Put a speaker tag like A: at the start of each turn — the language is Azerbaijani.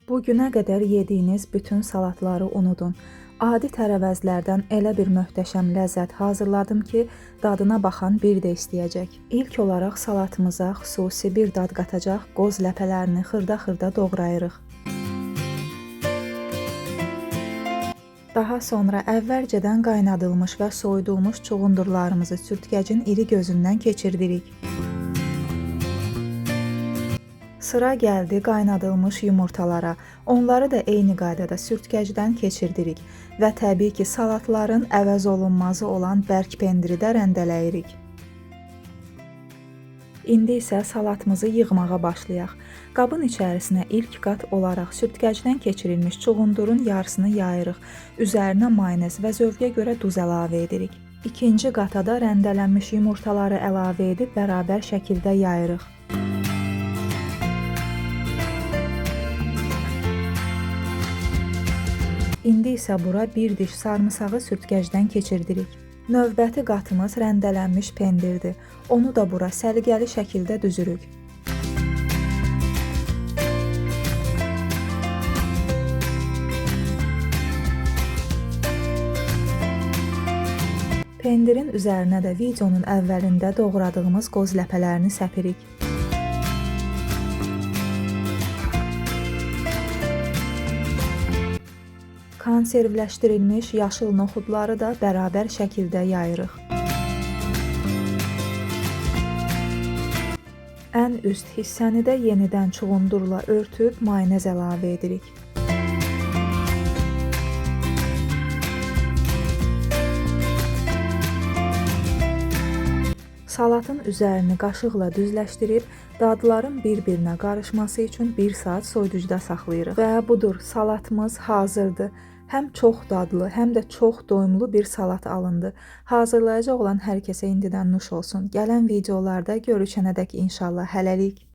A: Bugünə qədər yediyiniz bütün salatları unudun. Adi tərəvəzlərdən elə bir möhtəşəm ləzzət hazırladım ki, dadına baxan bir də istəyəcək. İlk olaraq salatımıza xüsusi bir dad qatacaq qoz ləpələrini xırda-xırda doğrayırıq. Daha sonra əvvəlcədən qaynadılmış və soyudulmuş çuğundurlarımızı sürtkəcin iri gözündən keçirdirik. Sıra gəldi qaynadılmış yumurtalara. Onları da eyni qaydada sürtkəcdən keçirdirik və təbii ki, salatların əvəz olunmazı olan bərk pendiri də rəndələyirik. İndi isə salatımızı yığmağa başlayaq. Qabın içərisinə ilk qat olaraq sürtkəcdən keçirilmiş çuğundurun yarısını yayırıq. Üzərinə mayonez və zövqə görə duz əlavə edirik. İkinci qata da rəndələnmiş yumurtaları əlavə edib bərabər şəkildə yayırıq. İndi isə bura bir diş sarımsağı sürtkəcdən keçirdirik. Növbəti qatımız rəndələnmiş pendirdir. Onu da bura səliqəli şəkildə düzürük. Pendirin üzərinə də videonun əvvəlində doğradığımız qoz ləpələrini səpirik. Konservləşdirilmiş yaşıl noxudları da bərabər şəkildə yayırıq. Ən üst hissəni də yenidən çuğundurla örtüb mayonez əlavə edirik. Salatın üzərini qaşıqla düzləşdirib, dadların bir-birinə qarışması üçün 1 saat soyuducuda saxlayırıq. Və budur, salatımız hazırdır. Həm çox dadlı, həm də çox doyumlu bir salat alındı. Hazırlayacaq olan hər kəsə indidən nuş olsun. Gələn videolarda görüşənədək inşallah hələlik.